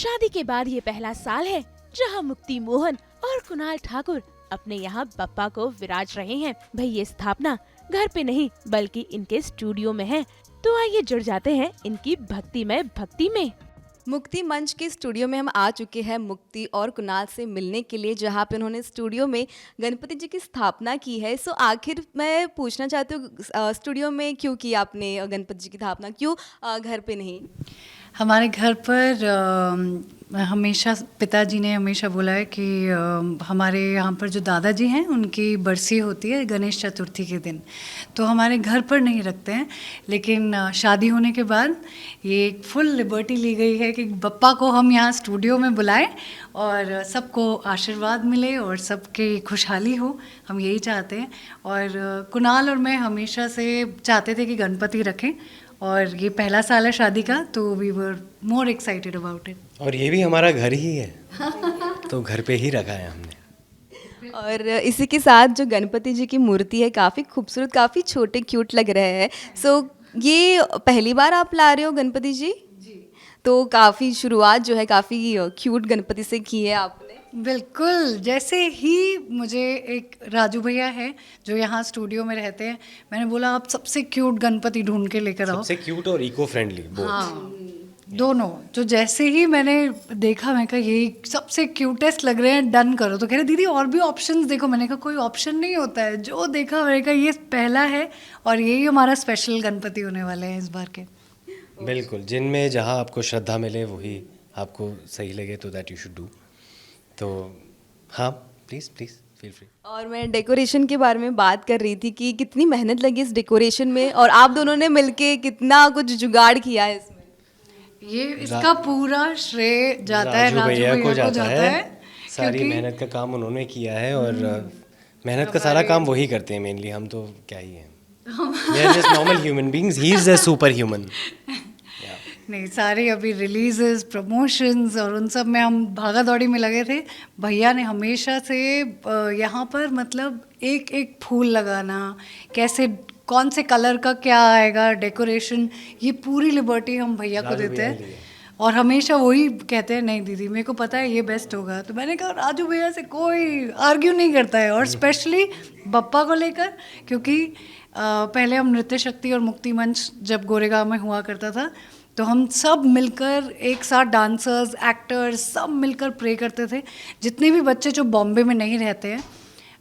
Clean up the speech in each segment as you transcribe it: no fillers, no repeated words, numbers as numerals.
शादी के बाद ये पहला साल है जहां मुक्ति मोहन और कुणाल ठाकुर अपने यहाँ बप्पा को विराज रहे हैं। भाई ये स्थापना घर पे नहीं बल्कि इनके स्टूडियो में है। तो आइए जुड़ जाते हैं इनकी भक्तिमय भक्ति में। मुक्ति मंच के स्टूडियो में हम आ चुके हैं मुक्ति और कुणाल से मिलने के लिए, जहां पे उन्होंने स्टूडियो में गणपति जी की स्थापना की है। सो आखिर मैं पूछना चाहती हूँ, स्टूडियो में क्यों की आपने गणपति जी की स्थापना, क्यों घर पे नहीं? हमारे घर पर हमेशा पिताजी ने हमेशा बोला है कि हमारे यहाँ पर जो दादाजी हैं उनकी बरसी होती है गणेश चतुर्थी के दिन, तो हमारे घर पर नहीं रखते हैं। लेकिन शादी होने के बाद ये एक फुल लिबर्टी ली गई है कि बप्पा को हम यहाँ स्टूडियो में बुलाएं और सबको आशीर्वाद मिले और सबकी खुशहाली हो, हम यही चाहते हैं। और कुणाल और मैं हमेशा से चाहते थे कि गणपति रखें, और ये पहला साल है शादी का, तो we were more excited about it. और ये भी हमारा घर ही है तो घर पे ही रखा है हमने। और इसी के साथ जो गणपति जी की मूर्ति है काफ़ी खूबसूरत, काफ़ी छोटे क्यूट लग रहे हैं। सो ये पहली बार आप ला रहे हो गणपति जी? तो काफ़ी शुरुआत जो है काफ़ी क्यूट गणपति से की है आपने। बिल्कुल, जैसे ही मुझे एक राजू भैया है जो यहाँ स्टूडियो में रहते हैं, मैंने बोला आप सबसे क्यूट गणपति ढूंढ के लेकर आओ। सबसे क्यूट और इको फ्रेंडली हाँ, दोनों। तो जैसे ही मैंने देखा, मैं कहा यही सबसे क्यूटेस्ट लग रहे हैं, डन करो। तो कह रहे दीदी और भी ऑप्शंस देखो। मैंने कहा कोई ऑप्शन नहीं होता है, जो देखा मैंने कहा ये पहला है और यही हमारा स्पेशल गणपति होने वाले हैं इस बार के। बिल्कुल, जिनमें जहाँ आपको श्रद्धा मिले वही आपको सही लगे तो दैट यू शुड डू। तो हाँ, प्लीज़ फील फ्री। और मैं डेकोरेशन के बारे में बात कर रही थी कि कितनी मेहनत लगी इस डेकोरेशन में, और आप दोनों ने मिलके कितना कुछ जुगाड़ किया है इसमें। ये इसका पूरा श्रेय जाता है राजू भैया को जाता है। सारी मेहनत का काम उन्होंने किया है और मेहनत का सारा काम वही करते हैं मेनली। हम तो क्या ही हैं, we are just normal human beings, he is the super human. नहीं, सारे अभी रिलीजेस, प्रमोशंस और उन सब में हम भागा दौड़ी में लगे थे। भैया ने हमेशा से यहाँ पर मतलब एक एक फूल लगाना, कैसे कौन से कलर का क्या आएगा, डेकोरेशन, ये पूरी लिबर्टी हम भैया को देते हैं। और हमेशा वही कहते हैं नहीं दीदी मेरे को पता है ये बेस्ट होगा। तो मैंने कहा राजू भैया से कोई आर्ग्यू नहीं करता है। और स्पेशली बप्पा को लेकर, क्योंकि पहले हम नृत्य शक्ति और मुक्ति मंच जब गोरेगांव में हुआ करता था, तो हम सब मिलकर एक साथ डांसर्स, एक्टर्स सब मिलकर प्रे करते थे। जितने भी बच्चे जो बॉम्बे में नहीं रहते हैं,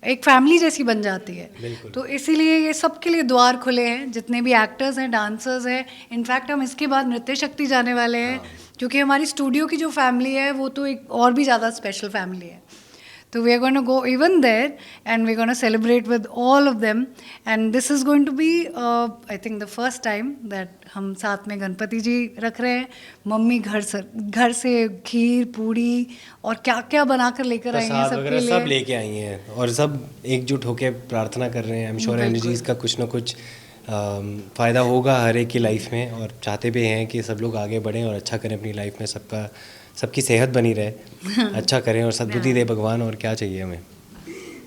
एक फैमिली जैसी बन जाती है। तो इसीलिए ये सबके लिए द्वार खुले हैं, जितने भी एक्टर्स हैं, डांसर्स हैं। इनफैक्ट हम इसके बाद नृत्य शक्ति जाने वाले हैं, क्योंकि हमारी स्टूडियो की जो फैमिली है वो तो एक और भी ज़्यादा स्पेशल फैमिली है। तो we are going to go even there and we're going to celebrate with all of them, and this is going to be I think the first time that हम साथ में गणपति जी रख रहे हैं। मम्मी घर से खीर पूड़ी और क्या क्या बनाकर लेकर आई हैं सबके लिए, सब लेके आई हैं और सब एकजुट होकर प्रार्थना कर रहे हैं। आई एम श्योर एनर्जीज का कुछ ना कुछ फ़ायदा होगा हर एक की लाइफ में, और चाहते भी हैं कि सब लोग आगे बढ़ें और अच्छा करें अपनी लाइफ में, सबकी सेहत बनी रहे, अच्छा करें और सद्बुद्धि दे भगवान, और क्या चाहिए हमें।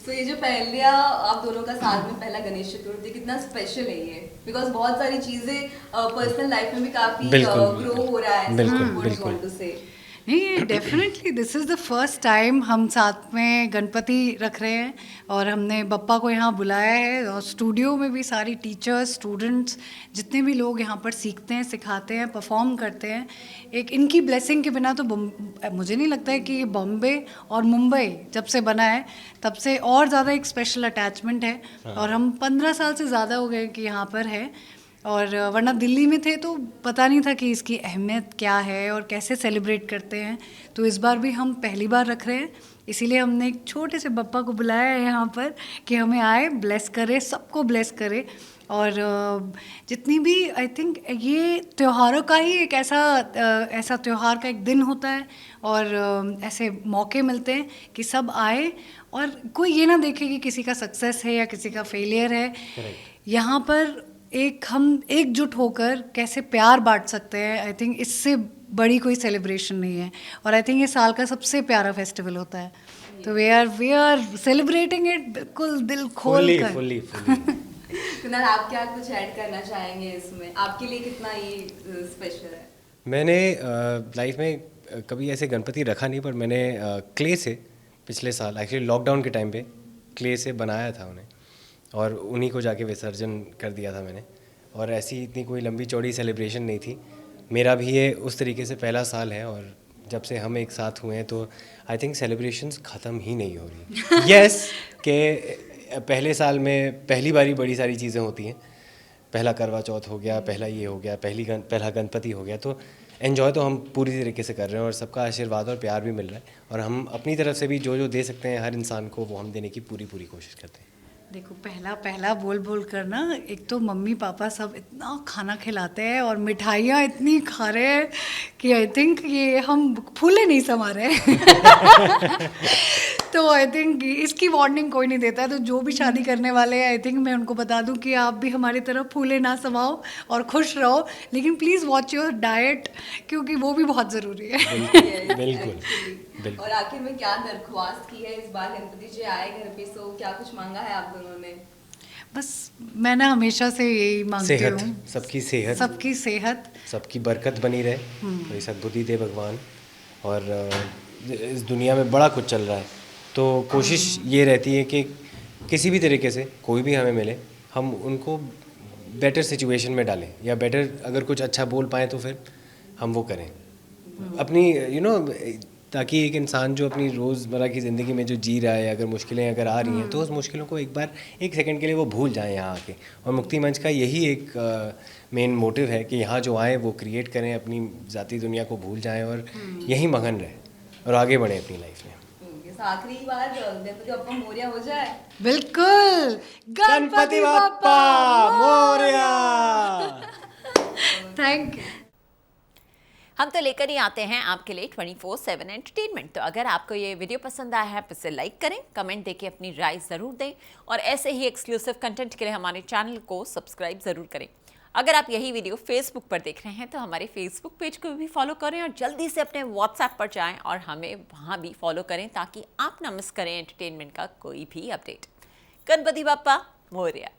तो ये जो पहला आप दोनों का साथ में पहला गणेश चतुर्थी कितना स्पेशल है ये, बिकॉज बहुत सारी चीज़ें पर्सनल लाइफ में भी काफ़ी ग्रो हो रहा है। बिल्कुल नहीं, definitely this is the first time हम साथ में गणपति रख रहे हैं और हमने बप्पा को यहाँ बुलाया है। और स्टूडियो में भी सारी टीचर्स, स्टूडेंट्स, जितने भी लोग यहाँ पर सीखते हैं, सिखाते हैं, परफॉर्म करते हैं, एक इनकी ब्लेसिंग के बिना तो मुझे नहीं लगता है कि ये बॉम्बे और मुंबई जब से बना है तब से और ज़्यादा एक स्पेशल अटैचमेंट है। और हम 15 साल से ज़्यादा हो गए कि यहाँ पर है, और वरना दिल्ली में थे तो पता नहीं था कि इसकी अहमियत क्या है और कैसे सेलिब्रेट करते हैं। तो इस बार भी हम पहली बार रख रहे हैं, इसीलिए हमने एक छोटे से बप्पा को बुलाया है यहाँ पर कि हमें आए, ब्लेस करे, सबको ब्लेस करे। और जितनी भी आई थिंक ये त्योहारों का ही एक ऐसा त्यौहार का एक दिन होता है, और ऐसे मौके मिलते हैं कि सब आए और कोई ये ना देखे कि किसी का सक्सेस है या किसी का फेलियर है। यहाँ पर हम एकजुट होकर कैसे प्यार बांट सकते हैं, आई थिंक इससे बड़ी कोई सेलिब्रेशन नहीं है। और आई थिंक ये साल का सबसे प्यारा फेस्टिवल होता है, तो वी आर सेलिब्रेटिंग इट बिल्कुल दिल खोल कर। कुणाल, आप क्या कुछ ऐड करना चाहेंगे इसमें? आपके लिए कितना ये स्पेशल है? मैंने लाइफ में कभी ऐसे गणपति रखा नहीं, पर मैंने क्ले से पिछले साल एक्चुअली लॉकडाउन के टाइम पे क्ले से बनाया था उन्हें और उन्हीं को जाके विसर्जन कर दिया था मैंने। और ऐसी इतनी कोई लंबी चौड़ी सेलिब्रेशन नहीं थी। मेरा भी ये उस तरीके से पहला साल है और जब से हम एक साथ हुए हैं तो आई थिंक सेलिब्रेशंस ख़त्म ही नहीं हो रही। यस के पहले साल में पहली बारी बड़ी सारी चीज़ें होती हैं, पहला करवा चौथ हो गया, पहला ये हो गया, पहला गणपति हो गया, तो एन्जॉय तो हम पूरी तरीके से कर रहे हैं और सबका आशीर्वाद और प्यार भी मिल रहा है और हम अपनी तरफ से भी जो जो दे सकते हैं हर इंसान को वो हम देने की पूरी कोशिश करते हैं। देखो पहला बोल कर ना, एक तो मम्मी पापा सब इतना खाना खिलाते हैं और मिठाइयाँ इतनी खा रहे हैं कि आई थिंक ये हम फूले नहीं समा रहे तो आई थिंक इसकी वार्निंग कोई नहीं देता, तो जो भी शादी करने वाले हैं आई थिंक मैं उनको बता दूं कि आप भी हमारी तरफ फूले ना समाओ और खुश रहो, लेकिन प्लीज़ वॉच योर डाइट क्योंकि वो भी बहुत ज़रूरी है। बिल्कुल। और आखिर में क्या दरख्वास्त की है इस बार गणपति जी आए घर पे, सो क्या कुछ मांगा है आप दोनों ने? बस मैं ना हमेशा से यही मांगती सेहत, हूँ, सबकी सेहत, सबकी सेहत, सबकी बरकत बनी रहे, कोई सद्बुद्धि दे भगवान। और इस दुनिया में बड़ा कुछ चल रहा है, तो कोशिश ये रहती है कि किसी भी तरीके से कोई भी हमें मिले हम उनको बेटर सिचुएशन में डालें, या बेटर अगर कुछ अच्छा बोल पाएँ तो फिर हम वो करें अपनी ताकि एक इंसान जो अपनी रोज़मर्रा की ज़िंदगी में जो जी रहा है, अगर मुश्किलें अगर आ रही हैं तो उस मुश्किलों को एक बार एक सेकंड के लिए वो भूल जाएं यहाँ आके। और मुक्ति मंच का यही एक मेन मोटिव है कि यहाँ जो आए वो क्रिएट करें, अपनी ज़ाती दुनिया को भूल जाएं और यहीं मगन रहें और आगे बढ़ें अपनी लाइफ में। आखिरी बार गणपति बप्पा मोरया हो जाए। बिल्कुल, गणपति बप्पा मोरया। Thank you. हम तो लेकर ही आते हैं आपके लिए 24/7 एंटरटेनमेंट। तो अगर आपको ये वीडियो पसंद आया है तो इसे लाइक करें, कमेंट देके अपनी राय ज़रूर दें और ऐसे ही एक्सक्लूसिव कंटेंट के लिए हमारे चैनल को सब्सक्राइब ज़रूर करें। अगर आप यही वीडियो फेसबुक पर देख रहे हैं तो हमारे फेसबुक पेज को भी फॉलो करें और जल्दी से अपने व्हाट्सएप पर जाएं और हमें वहाँ भी फॉलो करें ताकि आप ना मिस करें एंटरटेनमेंट का कोई भी अपडेट। गणपति बप्पा मोरया।